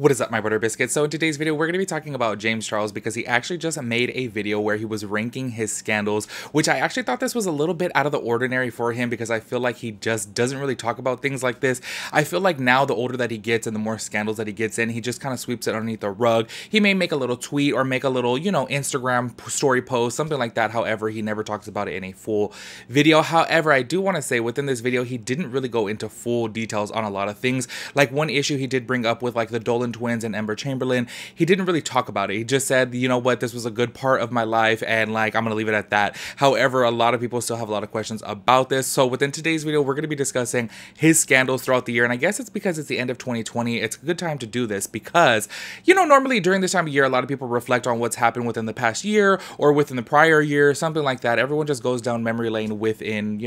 What is up, my butter biscuits? So in today's video, we're going to be talking about James Charles because he actually just made a video where he was ranking his scandals, which I actually thought this was a little bit out of the ordinary for him because I feel like he just doesn't really talk about things like this. I feel like now the older that he gets and the more scandals that he gets in, he just kind of sweeps it underneath the rug. He may make a little tweet or make a little, Instagram story post, something like that. However, he never talks about it in a full video. However, I do want to say within this video, he didn't really go into full details on a lot of things. Like one issue he did bring up with like the Dolan twins and Ember Chamberlain, he didn't really talk about it. He just said, you know what, this was a good part of my life and like I'm gonna leave it at that. However, a lot of people still have a lot of questions about this. So within today's video, we're going to be discussing his scandals throughout the year, and I guess it's because it's the end of 2020. It's a good time to do this because, normally during this time of year, a lot of people reflect on what's happened within the past year or within the prior year, something like that. Everyone just goes down memory lane within,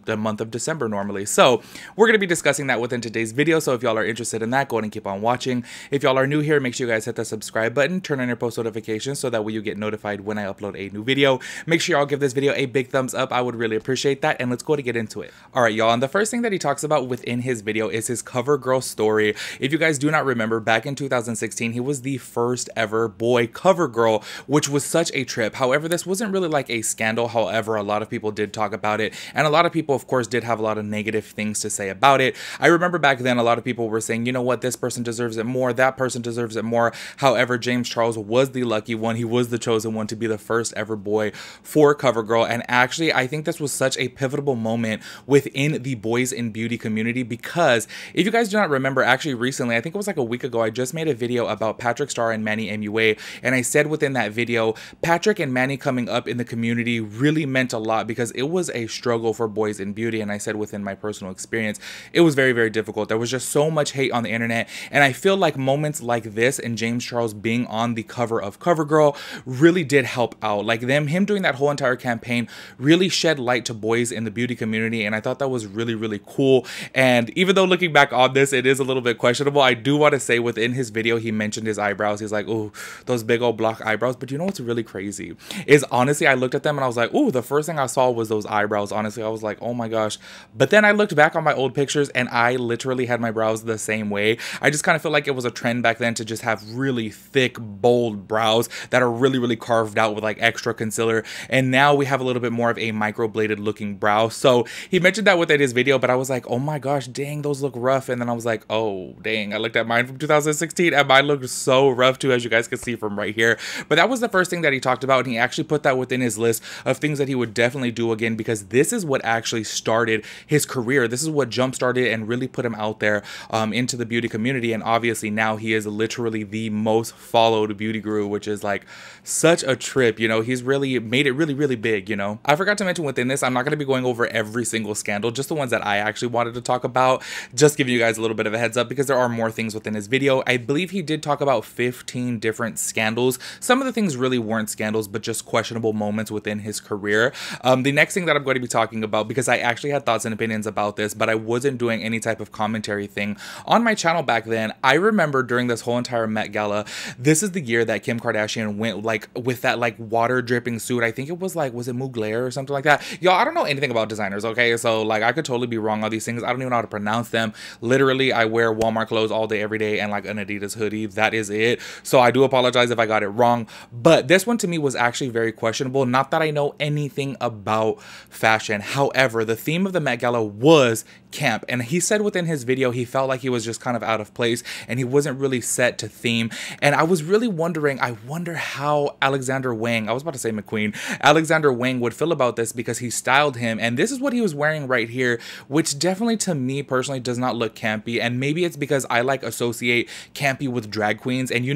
the month of December normally. So we're going to be discussing that within today's video. So if y'all are interested in that, go ahead and keep on watching. If y'all are new here, make sure you guys hit the subscribe button, turn on your post notifications so that way you get notified when I upload a new video. Make sure y'all give this video a big thumbs up. I would really appreciate that. And let's go to get into it. All right, y'all. And the first thing that he talks about within his video is his cover girl story. If you guys do not remember, back in 2016, he was the first ever boy cover girl, which was such a trip. However, this wasn't really like a scandal. However, a lot of people did talk about it. And a lot of people, of course, did have a lot of negative things to say about it. I remember back then, a lot of people were saying, you know what, this person deserves it more. That person deserves it more. However, James Charles was the lucky one. He was the chosen one to be the first ever boy for cover girl. And actually, I think this was such a pivotal moment within the boys in beauty community because if you guys do not remember, actually recently, I think it was like a week ago, I just made a video about Patrick Starr and Manny MUA. And I said within that video, Patrick and Manny coming up in the community really meant a lot because it was a struggle for boys in beauty. And I said within my personal experience, it was very, very difficult. There was just so much hate on the internet. And I feel like moments like this and James Charles being on the cover of CoverGirl really did help out. Like him doing that whole entire campaign really shed light to boys in the beauty community. And I thought that was really, really cool. And even though looking back on this, it is a little bit questionable, I do want to say within his video, he mentioned his eyebrows. He's like, oh, those big old block eyebrows. But you know what's really crazy is honestly, I looked at them and I was like, oh, the first thing I saw was those eyebrows. Honestly, I was like, oh my gosh. But then I looked back on my old pictures and I literally had my brows the same way. I just kind of feel like it was a trend back then to just have really thick, bold brows that are really, really carved out with like extra concealer. And now we have a little bit more of a microbladed looking brow. So he mentioned that within his video, but I was like, oh my gosh, dang, those look rough. And then I was like, oh, dang, I looked at mine from 2016 and mine looked so rough too, as you guys can see from right here. But that was the first thing that he talked about. And he actually put that within his list of things that he would definitely do again, because this is what actually started his career. This is what jump-started and really put him out there into the beauty community. And obviously now he is literally the most followed beauty guru, which is like such a trip. He's really made it really, really big. I forgot to mention within this, I'm not going to be going over every single scandal, just the ones that I actually wanted to talk about, just giving you guys a little bit of a heads up because there are more things within his video. I believe he did talk about 15 different scandals. Some of the things really weren't scandals, but just questionable moments within his career. The next thing that I'm going to be talking about, because I actually had thoughts and opinions about this, but I wasn't doing any type of commentary thing on my channel back then. I remember during this whole entire Met Gala, this is the year that Kim Kardashian went like with that like water dripping suit. I think it was like, was it Mugler or something like that? Y'all, I don't know anything about designers, okay? So like I could totally be wrong on these things. I don't even know how to pronounce them. Literally, I wear Walmart clothes all day, every day, and like an Adidas hoodie. That is it. So I do apologize if I got it wrong. But this one to me was actually very questionable. Not that I know anything about fashion. However, the theme of the Met Gala was camp. And he said within his video, he felt like he was just kind of out of place and he wasn't really set to theme. And I was really wondering, I wonder how Alexander Wang, I was about to say McQueen, Alexander Wang would feel about this because he styled him. And this is what he was wearing right here, which definitely to me personally does not look campy. And maybe it's because I like associate campy with drag queens. And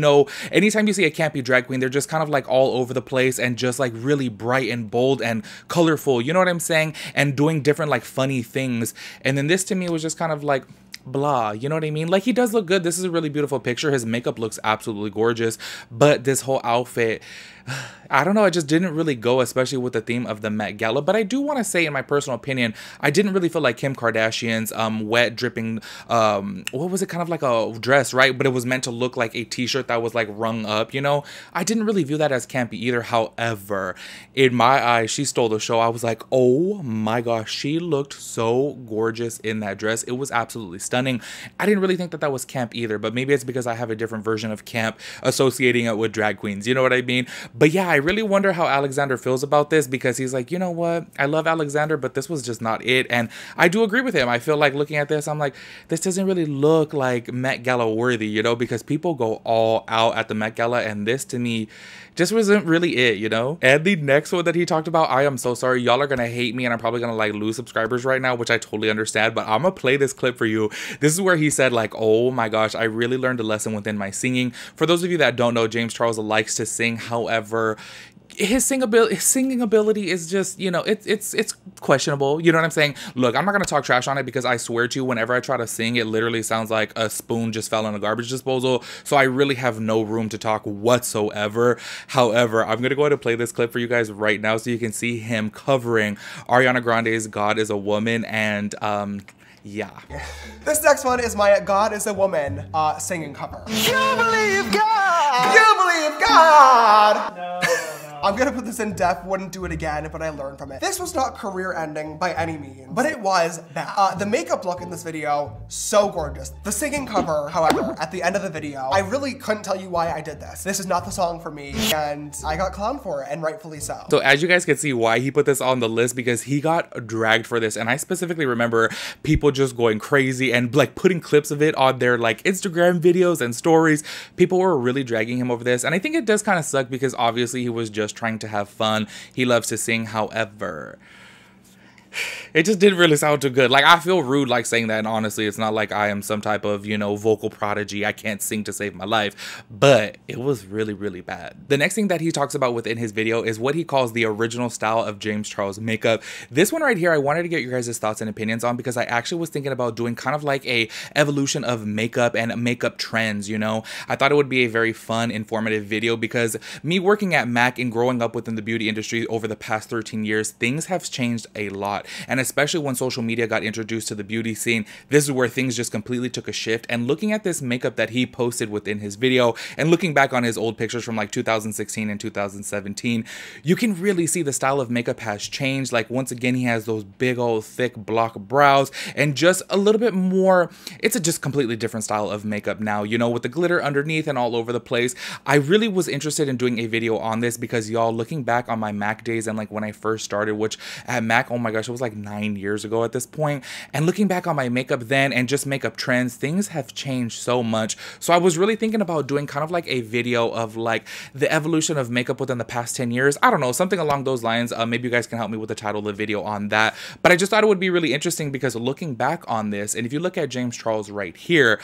anytime you see a campy drag queen, they're just kind of like all over the place and just like really bright and bold and colorful. You know what I'm saying? And doing different like funny things. And then this to me was just kind of like blah, you know what I mean? Like he does look good. This is a really beautiful picture. His makeup looks absolutely gorgeous, but this whole outfit, I don't know, it just didn't really go, especially with the theme of the Met Gala. But I do want to say, in my personal opinion, I didn't really feel like Kim Kardashian's wet dripping, what was it, kind of like a dress, right? But it was meant to look like a t-shirt that was like rung up, I didn't really view that as campy either. However, in my eyes, she stole the show. I was like, oh my gosh, she looked so gorgeous in that dress. It was absolutely stunning. stunning. I didn't really think that that was camp either, but maybe it's because I have a different version of camp associating it with drag queens, you know what I mean? But yeah, I really wonder how Alexander feels about this, because he's like, you know what, I love Alexander, but this was just not it. And I do agree with him. I feel like looking at this, I'm like, this doesn't really look like Met Gala worthy, you know, because people go all out at the Met Gala, and this to me just wasn't really it, you know? And the next one that he talked about, I am so sorry, y'all are gonna hate me and I'm probably gonna like lose subscribers right now, which I totally understand, but I'm gonna play this clip for you. This is where he said like, oh my gosh, I really learned a lesson within my singing. For those of you that don't know, James Charles likes to sing. However, his singing ability is just, you know, it's questionable. You know what I'm saying? Look, I'm not gonna talk trash on it, because I swear to you, whenever I try to sing, it literally sounds like a spoon just fell in a garbage disposal. So I really have no room to talk whatsoever. However, I'm gonna go ahead and play this clip for you guys right now so you can see him covering Ariana Grande's God Is a Woman. And yeah. This next one is my God Is a Woman singing cover. You believe God! You believe God! No. I'm gonna put this in depth, wouldn't do it again, but I learned from it. This was not career ending by any means, but it was bad. The makeup look in this video, so gorgeous. The singing cover, however, at the end of the video, I really couldn't tell you why I did this. This is not the song for me, and I got clowned for it, and rightfully so. So as you guys can see why he put this on the list, because he got dragged for this, and I specifically remember people just going crazy and like putting clips of it on their like Instagram videos and stories. People were really dragging him over this, and I think it does kind of suck, because obviously he was just trying to have fun. He loves to sing. However, it just didn't really sound too good. Like, I feel rude like saying that, and honestly, it's not like I am some type of, you know, vocal prodigy. I can't sing to save my life, but it was really, really bad. The next thing that he talks about within his video is what he calls the original style of James Charles makeup. This one right here, I wanted to get your guys' thoughts and opinions on, because I actually was thinking about doing kind of like a evolution of makeup and makeup trends, you know? I thought it would be a very fun, informative video, because me working at MAC and growing up within the beauty industry over the past 13 years, things have changed a lot. And especially when social media got introduced to the beauty scene, this is where things just completely took a shift. And looking at this makeup that he posted within his video, and looking back on his old pictures from like 2016 and 2017, you can really see the style of makeup has changed. Like, once again, he has those big old thick block brows, and just a little bit more, it's a just completely different style of makeup now, you know, with the glitter underneath and all over the place. I really was interested in doing a video on this, because y'all, looking back on my MAC days and like when I first started, which at MAC, oh my gosh, it was like 9 years ago at this point, and looking back on my makeup then and just makeup trends, things have changed so much. So I was really thinking about doing kind of like a video of like the evolution of makeup within the past 10 years. I don't know, something along those lines. Maybe you guys can help me with the title of the video on that. But I just thought it would be really interesting, because looking back on this, and if you look at James Charles right here,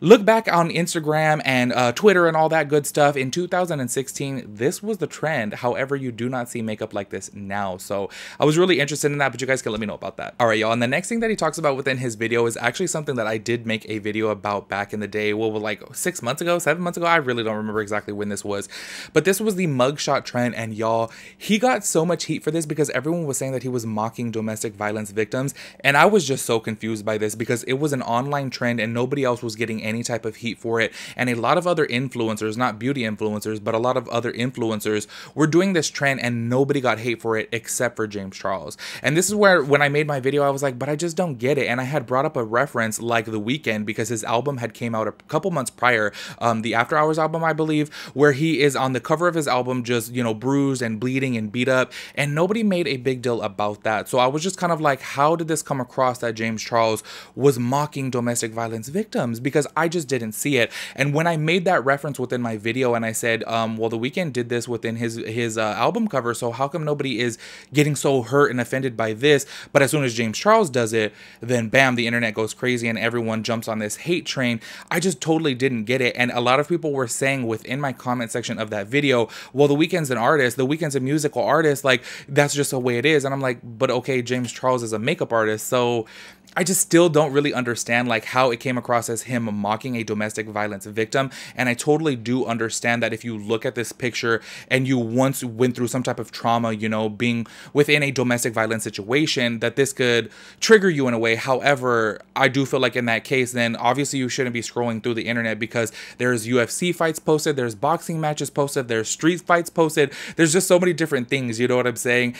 look back on Instagram and Twitter and all that good stuff. In 2016, this was the trend. However, you do not see makeup like this now. So I was really interested in that, but you guys can let me know about that. All right, y'all. And the next thing that he talks about within his video is actually something that I did make a video about back in the day. Well, like 6 months ago, 7 months ago. I really don't remember exactly when this was. But this was the mugshot trend. And y'all, he got so much heat for this, because everyone was saying that he was mocking domestic violence victims. And I was just so confused by this, because it was an online trend and nobody else was getting any type of heat for it. And a lot of other influencers, not beauty influencers, but a lot of other influencers were doing this trend, and nobody got hate for it except for James Charles. And this is where, when I made my video, I was like, but I just don't get it. And I had brought up a reference like The Weeknd, because his album had came out a couple months prior, the After Hours album, I believe, where he is on the cover of his album just, you know, bruised and bleeding and beat up, and nobody made a big deal about that. So I was just kind of like, how did this come across that James Charles was mocking domestic violence victims? Because I just didn't see it. And when I made that reference within my video, and I said, well, The Weeknd did this within his album cover, so how come nobody is getting so hurt and offended by this? But as soon as James Charles does it, then bam, the internet goes crazy and everyone jumps on this hate train. I just totally didn't get it. And a lot of people were saying within my comment section of that video, well, The Weeknd's an artist, The Weeknd's a musical artist, like that's just the way it is. And I'm like, but okay, James Charles is a makeup artist. So I just still don't really understand like how it came across as him mocking a domestic violence victim. And I totally do understand that if you look at this picture and you once went through some type of trauma, you know, being within a domestic violence situation, that this could trigger you in a way. However, I do feel like in that case, then obviously you shouldn't be scrolling through the internet, because there's UFC fights posted, there's boxing matches posted, there's street fights posted, there's just so many different things, you know what I'm saying?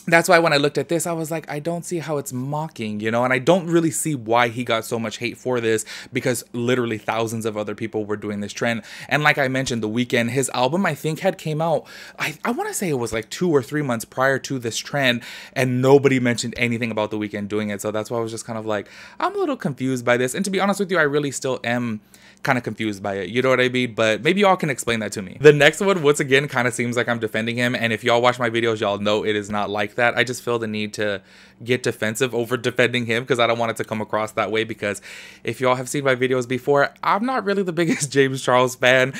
that's why when I looked at this, I was like, I don't see how it's mocking, you know, and I don't really see why he got so much hate for this, because literally thousands of other people were doing this trend. And like I mentioned, The Weeknd, his album, I think, had came out, I want to say it was like 2 or 3 months prior to this trend, and nobody mentioned anything about The Weeknd doing it. So that's why I was just kind of like, I'm a little confused by this. And to be honest with you, I really still am kind of confused by it, you know what I mean? But maybe y'all can explain that to me. The next one, once again, kind of seems like I'm defending him, and if y'all watch my videos, y'all know it is not like that. I just feel the need to get defensive over defending him because I don't want it to come across that way, because if y'all have seen my videos before, I'm not really the biggest James Charles fan.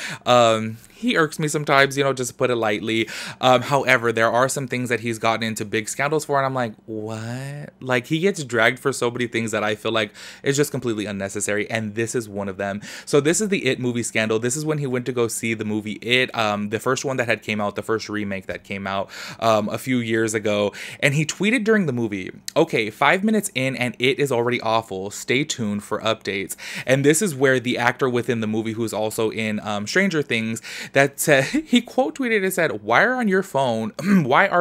He irks me sometimes, you know, just to put it lightly. However, there are some things that he's gotten into big scandals for, and I'm like, what? Like, he gets dragged for so many things that I feel like is just completely unnecessary, and this is one of them. So this is the It movie scandal. This is when he went to go see the movie It, the first one that had came out, the first remake that came out a few years ago, and he tweeted during the movie, okay, 5 minutes in and it is already awful. Stay tuned for updates. And this is where the actor within the movie, who's also in Stranger Things, that said, he quote tweeted and said, why are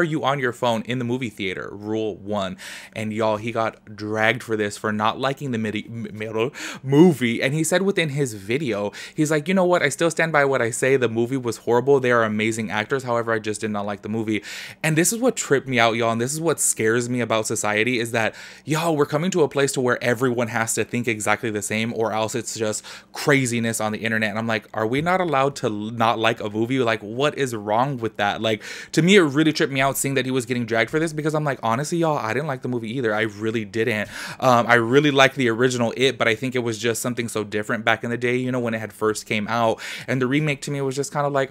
you on your phone in the movie theater? Rule 1. And y'all, he got dragged for this, for not liking the movie. And he said within his video, he's like, you know what? I still stand by what I say. The movie was horrible. They are amazing actors. However, I just did not like the movie. And this is what tripped me out, y'all. And this is what scares me about society, is that, y'all, we're coming to a place to where everyone has to think exactly the same, or else it's just craziness on the internet. And I'm like, are we not allowed to not like a movie? Like, what is wrong with that? Like, to me, it really tripped me out seeing that he was getting dragged for this, because I'm like, honestly, y'all, I didn't like the movie either. I really didn't. I really liked the original It, but I think it was just something so different back in the day, you know, when it had first came out. And the remake to me was just kind of like,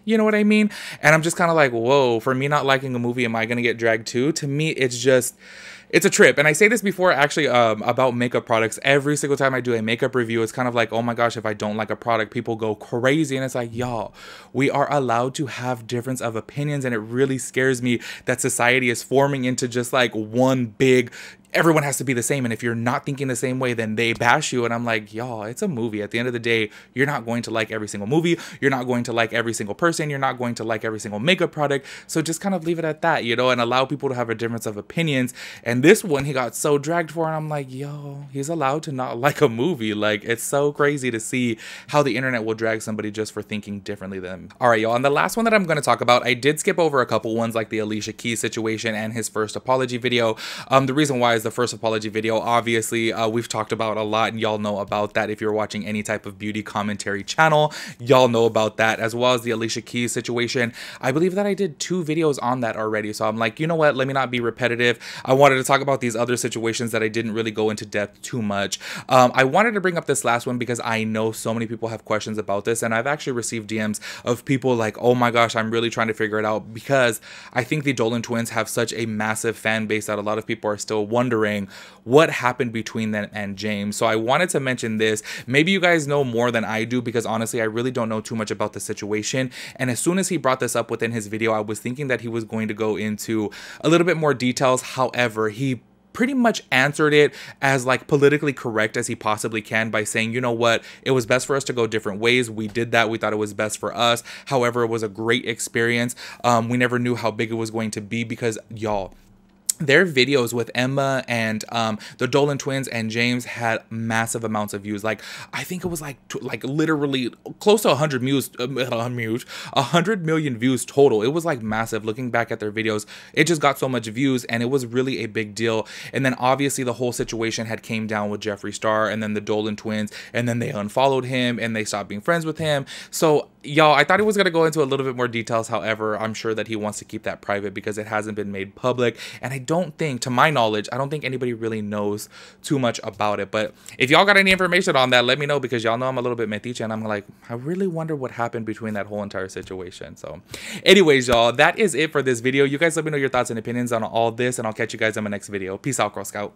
you know what I mean? And I'm just kind of like, whoa, for me not liking a movie, am I gonna get dragged too? To me, it's just, it's a trip. And I say this before, actually, about makeup products. Every single time I do a makeup review, it's kind of like, oh my gosh, if I don't like a product, people go crazy. And it's like, y'all, we are allowed to have difference of opinions. And it really scares me that society is forming into just like one big, everyone has to be the same, and if you're not thinking the same way, then they bash you. And I'm like, y'all, it's a movie. At the end of the day, you're not going to like every single movie. You're not going to like every single person. You're not going to like every single makeup product. So just kind of leave it at that, you know, and allow people to have a difference of opinions. And this one, he got so dragged for, and I'm like, yo, he's allowed to not like a movie. Like, it's so crazy to see how the internet will drag somebody just for thinking differently than them. All right, y'all, and the last one that I'm going to talk about, I did skip over a couple ones, like the Alicia Keys situation and his first apology video. The reason why is the first apology video, obviously, we've talked about a lot, and y'all know about that. If you're watching any type of beauty commentary channel, y'all know about that, as well as the Alicia Keys situation. I believe that I did 2 videos on that already, so I'm like, you know what, let me not be repetitive. I wanted to talk about these other situations that I didn't really go into depth too much. I wanted to bring up this last one because I know so many people have questions about this, and I've actually received DMs of people like, oh my gosh, I'm really trying to figure it out, because I think the Dolan twins have such a massive fan base that a lot of people are still wondering what happened between them and James. So I wanted to mention this. Maybe you guys know more than I do, because honestly, I really don't know too much about the situation. And as soon as he brought this up within his video, I was thinking that he was going to go into a little bit more details. However, he pretty much answered it as like politically correct as he possibly can by saying, you know what, it was best for us to go different ways. We did that. We thought it was best for us. However, it was a great experience. We never knew how big it was going to be, because y'all, their videos with Emma and the Dolan twins and James had massive amounts of views. Like, I think it was like literally close to 100 million views total. It was like massive. Looking back at their videos, it just got so much views, and it was really a big deal. And then obviously the whole situation had came down with Jeffree Star and then the Dolan twins, and then they unfollowed him and they stopped being friends with him. So y'all, I thought he was going to go into a little bit more details. However, I'm sure that he wants to keep that private because it hasn't been made public. And I don't think, to my knowledge, I don't think anybody really knows too much about it. But if y'all got any information on that, let me know, because y'all know I'm a little bit metiche, and I'm like, I really wonder what happened between that whole entire situation. So anyways, y'all, that is it for this video. You guys let me know your thoughts and opinions on all this, and I'll catch you guys in my next video. Peace out, Girl Scout.